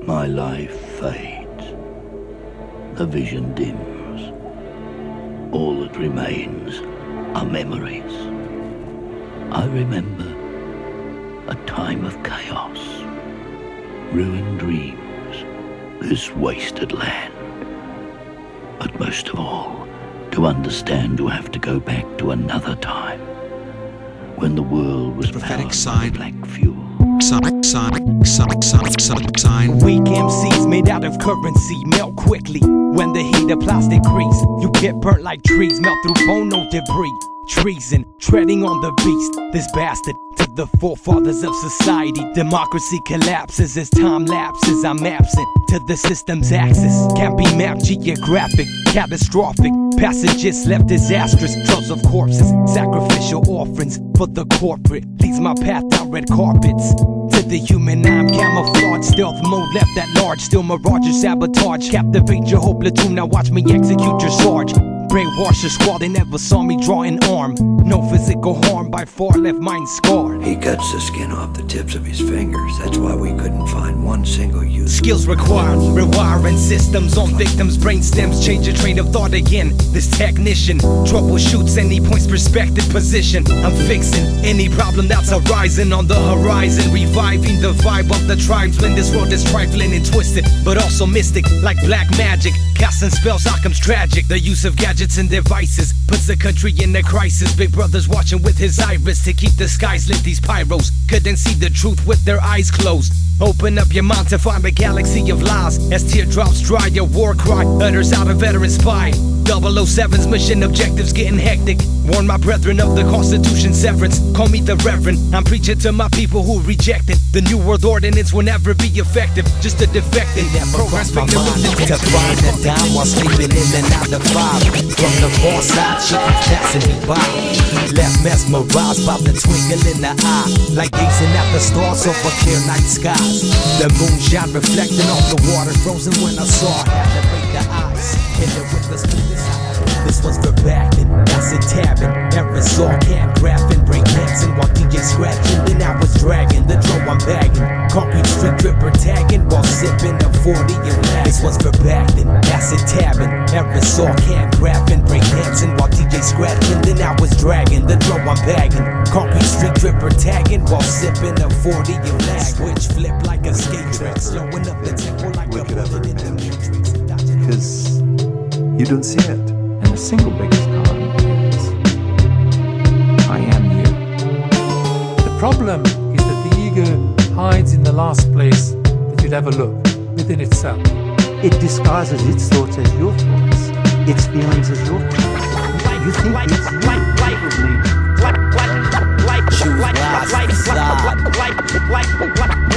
My life fades. The vision dims. All that remains are memories. I remember a time of chaos, ruined dreams, this wasted land. But most of all, to understand you have to go back to another time, when the world was prophetic powered by black fuel. Sign. Weak MCs made out of currency melt quickly when the heat of plastic grease. You get burnt like trees, melt through bone, no debris. Treason, treading on the beast. This bastard to the forefathers of society. Democracy collapses as time lapses. I'm absent to the system's axis. Can't be mapped, geographic, catastrophic. Passages left disastrous, trails of corpses. Sacrificial offerings for the corporate. Leads my path down red carpets. To the human, I'm camouflage. Stealth mode left at large. Still mirage your sabotage. Captivate your whole platoon, now watch me execute your charge. Brainwash your squad, they never saw me draw an arm. No physical harm, by far left mine scarred. He cuts the skin off the tips of his fingers. That's why we couldn't find one single use. Skills required, rewiring systems on victims' brain stems. Change your train of thought again. This technician troubleshoots any point's perspective position. I'm fixing any problem that's arising on the horizon. Reviving the vibe of the tribesmen. This world is trifling and twisted, but also mystic, like black magic. Casting spells, outcomes tragic. The use of gadgets and devices puts the country in a crisis. Big brother's watching with his iris to keep the skies lit. These pyros couldn't see the truth with their eyes closed. Open up your mind to find a galaxy of lies. As teardrops dry, your war cry utters out a veteran spy. 007's mission objectives getting hectic. Warn my brethren of the Constitution severance. Call me the Reverend. I'm preaching to my people who rejected the New World Ordinance will never be effective. Just a defective progress victim of the to find a dime while sleeping in the 9 to 5. From the far side, she keeps passing me by. Left mesmerized by the twinkle in the eye, like gazing at the stars over clear night skies. The moonshine reflecting off the water, frozen when I saw her. Had to break the ice. Hit it with the smoothest. This was for backing, acid tapping, aerosol can graphing, break dancing while DJ scratching. Then I was dragging the drum I'm bagging, concrete street dripper tagging while sipping a 40 and lag. This was for backing, acid tapping, aerosol can graphing, break dancing while DJ scratching. Then I was dragging the drum I'm bagging, concrete street dripper tagging while sipping a 40 and lag. Which flip like a skate track, slowing up the tempo like a bullet in the matrix. Because you don't see it. And the single biggest con is I am you. The problem is that the ego hides in the last place that you'd ever look, within itself. It disguises its thoughts as your thoughts, its feelings as your feelings. You think it's you. Choose wise, decide.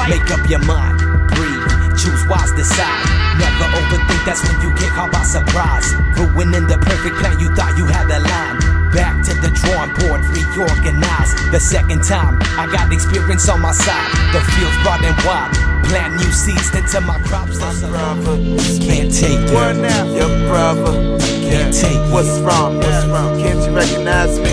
Make up your mind, breathe, choose wise, decide. Never overthink, that's when you get caught by surprise. Ruining the perfect plan, you thought you had a line. Back to the drawing board, reorganize. The second time, I got experience on my side. The field's broad and wide. Plant new seeds into my crops. That's a brother. Can't take it. What now? Your brother. Can't take it. What's wrong? What's wrong? Can't you recognize me?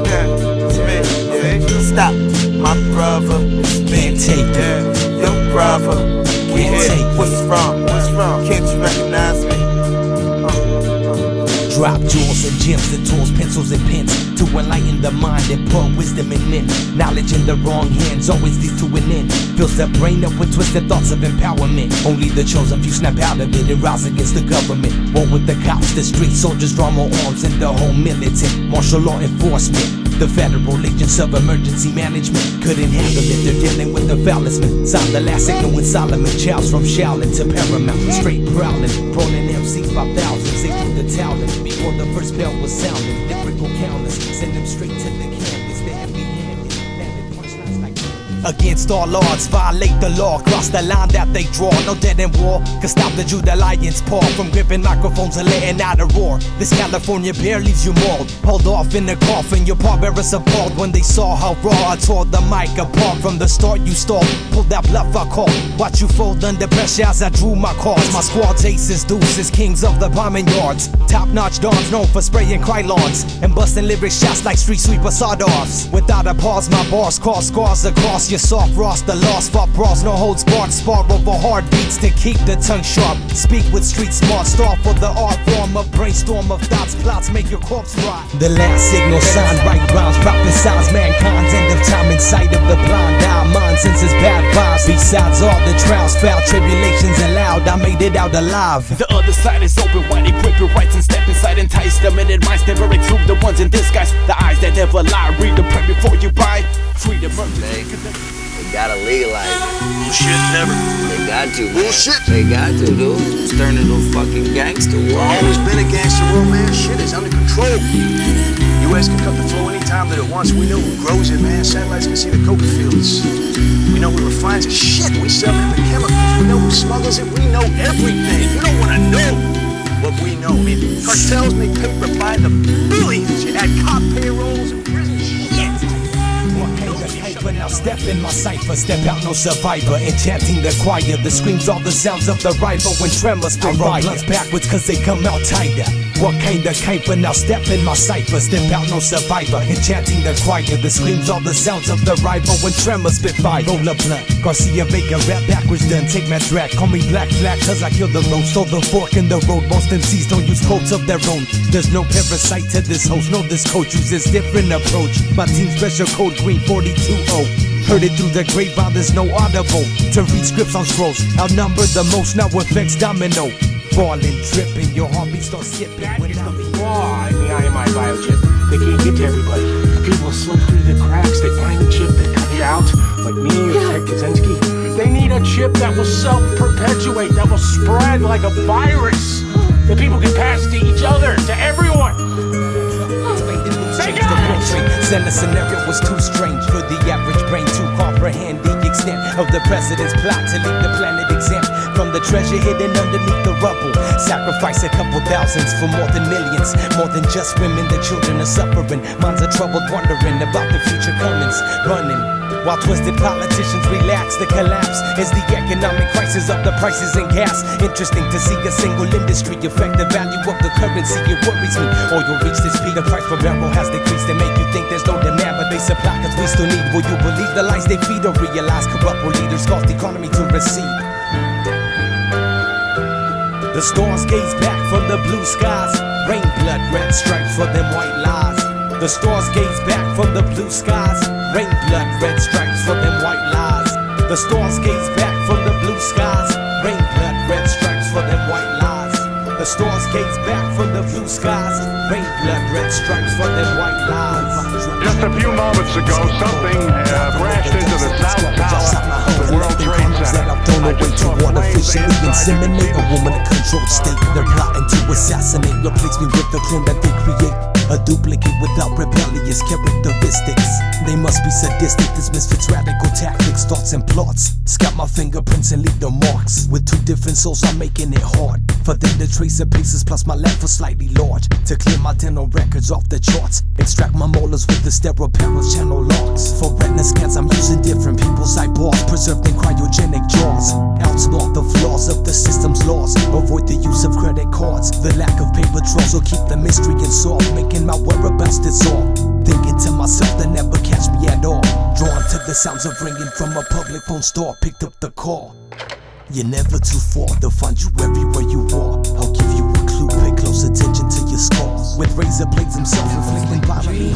Yeah, it's me. Yeah. Stop, my brother. Can't take it. Your brother. Can't take it. What's wrong? What's wrong? Can't you recognize me? Drop jewels and gems and tools, pencils and pens to enlighten the mind and pour wisdom in men. Knowledge in the wrong hands always leads to an end. Fills the brain up with twisted thoughts of empowerment. Only the chosen few snap out of it and rise against the government. War with the cops, the street soldiers draw more arms, and the whole militant martial law enforcement. The Federal Agents of Emergency Management couldn't handle it, they're dealing with the foulest men. Signed the last signal with Solomon Childs from Shaolin to Paramount. Straight prowling, brawling MCs by thousands. They threw the towel in before the first bell was sounding. Lyrical counters, send them straight to the canvas. They heavy-handed, landed punchlines like against all odds, violate the law, cross the line that they draw. No dead in war can stop the Judah Lion's paw from gripping microphones and letting out a roar. This California bear leaves you mauled, hauled off in a coffin. Your pallbearers appalled when they saw how raw I tore the mic apart. From the start you stalled, pulled that bluff I called. Watch you fold under pressure as I drew my cards. My squad's aces, deuces, kings of the bombing yards. Top-notch dons known for spraying Krylons and busting lyric shots like street sweeper sawed-offs. Without a pause, my bars cause scars across your your soft roster, lost fought brawls, no holds barred, spar over heartbeats to keep the tongue sharp. Speak with street smart, star for the art form, a brainstorm of thoughts, plots make your corpse rot. The last signal sign, right rhymes, prophesize mankind's end of time in sight of the blind eye. Mind senses bad vibes, besides all the trials, foul tribulations allowed, I made it out alive. The other side is open wide, equip your rights and step inside, entice them and advice, never exclude the ones in disguise. The eyes that never lie, read the print before you buy. Freedom, They gotta legalize it. Bullshit, never. They got to, man. Bullshit. They got to, dude. It's turning to a fucking gangster world. Always been a gangster world, man. Shit is under control. U.S. can cut the flow anytime that it wants. We know who grows it, man. Satellites can see the coca fields. We know who refines it. Shit, we sell them the chemicals. We know who smuggles it. We know everything. You don't want to know what we know. I mean, cartels make paper by the billions. You had cop payrolls and prison shit. But now step in my cipher, step out no survivor, enchanting the choir, the screams, all the sounds of the rival when tremors spin right blunts backwards cause they come out tighter. What kind of caper? Now step in my cipher, step out no survivor, enchanting the choir, the screams, all the sounds of the rival when tremors spit fire. Roll a blunt, Garcia Vega rap backwards done, take my track, call me Black Flag cause I kill the road, stole the fork in the road, most MCs don't use quotes of their own. There's no parasite to this host, no this coach uses different approach. My team special code green 420. Heard it through the grapevine, there's no audible to read scripts on scrolls. Outnumber the most, now affects domino. Falling, tripping, your heartbeat starts skipping. That is the flaw in the IMI biochip. They can't get to everybody. People slip through the cracks, they find a chip, they cut it out. Like me or Ted Kaczynski. They need a chip that will self-perpetuate, that will spread like a virus. That people can pass to each other, to everyone. Then the scenario was too strange for the average brain to comprehend the extent of the president's plot to leave the planet exempt from the treasure hidden underneath the rubble. Sacrifice a couple thousands for more than millions, more than just women. The children are suffering, minds are troubled, wondering about the future comings, running. While twisted politicians relax, the collapse is the economic crisis of the prices in gas. Interesting to see a single industry affect the value of the currency. It worries me. Oil reached its peak, the price per barrel has decreased. They make you think there's no demand, but they supply cause we still need. Will you believe the lies they feed or realize corrupt leaders cause the economy to recede? The stars gaze back from the blue skies, rain blood, red stripes for them white lies. The stars gaze back from the blue skies, rain blood, red stripes for them white lies. The stars gaze back from the blue skies, rain blood, red stripes for them white lies. The stars gaze back from the blue skies, rain blood, red stripes for them white lies. Just a few moments ago, something crashed into the South Tower of the World Trade Center. I just saw artificially inseminate a woman in control state. They're plotting to assassinate, replace me with the clone that they create. A duplicate without rebellious characteristics. They must be sadistic, this misfits radical tactics, thoughts and plots. Scat my fingerprints and leave no marks. With two different souls, I'm making it hard for them to trace the pieces, plus my left was slightly large. To clear my dental records off the charts, extract my molars with the sterile parallel channel locks. For retina scans, I'm using different people's eyeballs, preserved in cryogenic jaws. Outsmart the flaws of the system's laws, avoid the use of credit cards. The lack of paper trails will keep the mystery unsolved, making my whereabouts dissolved. Thinking to myself, they never catch me at all. Drawn to the sounds of ringing from a public phone store, picked up the call. You're never too far, they'll find you everywhere you are. I'll give you a clue, pay close attention to your scars. With razor blades themselves inflicting violently.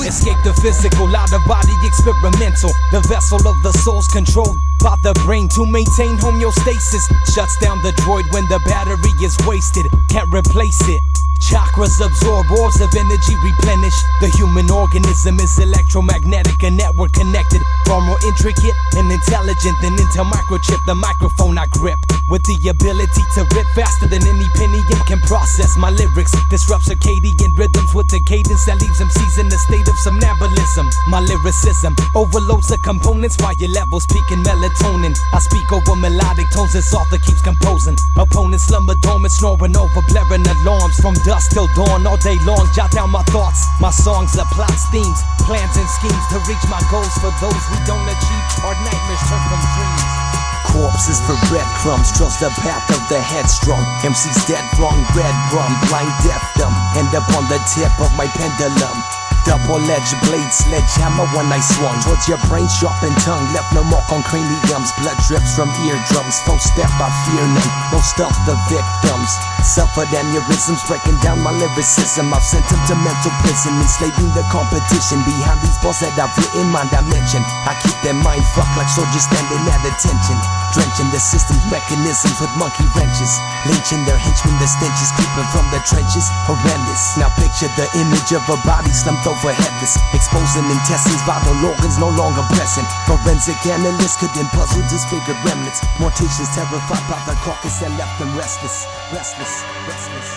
Escape the physical, out of body experimental. The vessel of the soul's controlled by the brain to maintain homeostasis. Shuts down the droid when the battery is wasted. Can't replace it. Chakras absorb orbs of energy replenish. The human organism is electromagnetic, a network connected. Far more intricate and intelligent than into microchip. The microphone I grip with the ability to rip faster than any Pentium can process my lyrics. Disrupt circadian rhythms with the cadence that leaves MCs in a state of somnambulism. My lyricism overloads the components while your levels peak in melatonin. I speak over melodic tones, this author keeps composing. Opponents slumber dormant, snoring over blaring alarms. From dusk till dawn, all day long, jot down my thoughts. My songs are plots, themes, plans and schemes to reach my goals. For those we don't achieve, our nightmares turn from dreams. Corpses for breadcrumbs, trust the path of the headstrong. MC's dead wrong, red rum, blind deaf dumb. End up on the tip of my pendulum. Double-edged blade, sledgehammer when I swung towards your brain, sharpened tongue, left no mark on craniums. Blood drips from eardrums, full step I fear none. Most of the victims suffered aneurysms, breaking down my lyricism. I've sent them to mental prison, enslaving the competition. Behind these bars that I've written my dimension, I keep their mind fucked like soldiers standing at attention, drenching the system's mechanisms with monkey wrenches, lynching their henchmen, the stenches creeping from the trenches. Horrendous. Now picture the image of a body slumped over headless, exposing intestines, vital organs no longer present. Forensic analysts couldn't puzzle disfigured remnants. Morticians terrified by the carcass that left them restless, restless, restless.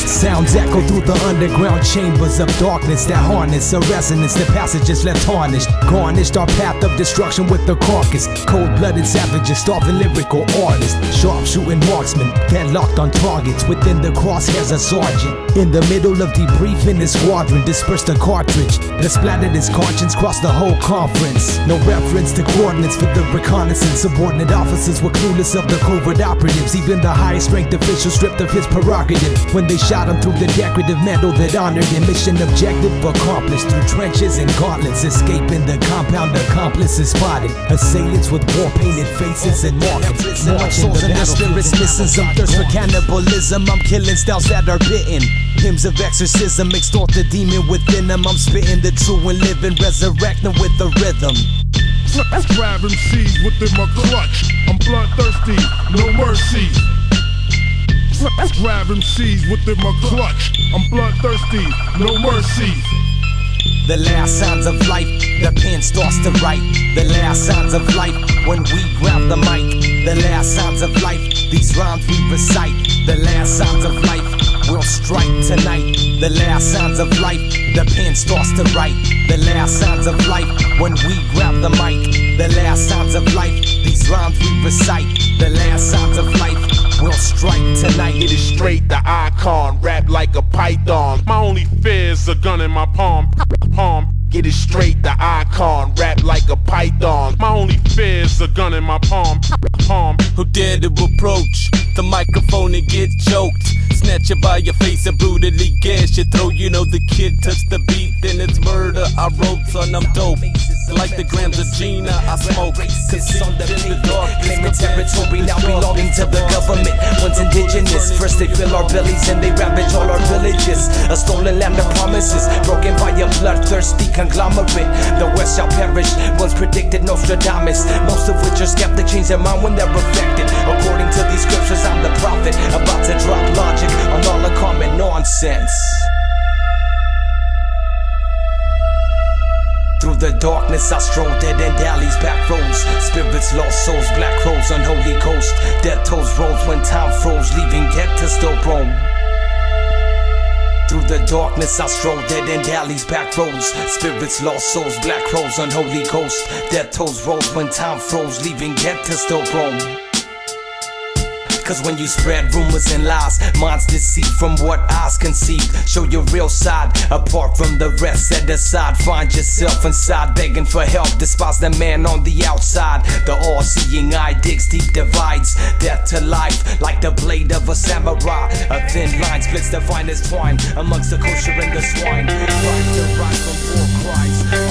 Sounds echo through the underground chambers of darkness that harness a resonance. The passages left tarnished, garnished our path of destruction with the carcass. Cold-blooded savages, starving lyrical artists, sharpshooting marksmen, locked on targets within the crosshairs of sergeant. In the middle of debriefing his squadron, dispersed a cartridge that splattered his conscience across the whole conference. No reference to coordinates for the reconnaissance. Subordinate officers were clueless of the covert operatives. Even the highest ranked official stripped of his prerogative when they shot him through the decorative medal that honored him. Mission objective accomplished through trenches and gauntlets. Escaping the compound, accomplices spotted. Assailants with war-painted faces and markings. Marching the mysterious missing some thirst for cannibalism. I'm killing styles that are bitten. Hymns of exorcism extort the demon within them. I'm spitting the true and living, resurrecting with the rhythm. Grab MCs within my clutch. I'm bloodthirsty, no mercy. Grab MCs within my clutch. I'm bloodthirsty, no mercy. The last signs of life, the pen starts to write. The last signs of life, when we grab the mic. The last signs of life, these rhymes we recite. The last signs of life, we'll strike tonight. The last signs of life, the pen starts to write. The last signs of life, when we grab the mic. The last signs of life, these rhymes we recite. The last signs of life, we'll strike tonight. It is straight, the icon, rap like a python. My only fear is a gun in my palm. Get it straight, the icon, rap like a python. My only fear is a gun in my palm. Who dare to approach the microphone and get choked? Snatch you by your face and brutally gash your throat. You know the kid touched the beat, then it's murder. I wrote, son, I'm dope. Like the grams of Gina, I smoke. Concealed in the dark, claiming territory now belonging to the government. Once indigenous, first they fill our bellies and they ravage all our villages. A stolen land of promises, broken by a bloodthirsty conglomerate. The West shall perish, once predicted Nostradamus. Most of which are skeptic, change their mind when they're affected. According to these scriptures, I'm the prophet, about to drop logic on all the common nonsense. Through the darkness I stroll, dead end alleys, back roads. Spirits, lost souls, black crows, unholy ghosts. Death tolls rose when time froze, leaving dead to still roam. Through the darkness I stroll, dead end alleys, back roads. Spirits, lost souls, black crows, unholy ghosts. Death tolls rose when time froze, leaving dead to still roam. Cause when you spread rumors and lies, minds deceive from what eyes conceived. Show your real side, apart from the rest, set aside. Find yourself inside, begging for help. Despise the man on the outside. The all-seeing eye digs deep divides. Death to life, like the blade of a samurai. A thin line splits the finest twine amongst the kosher and the swine. Right to right from war cries.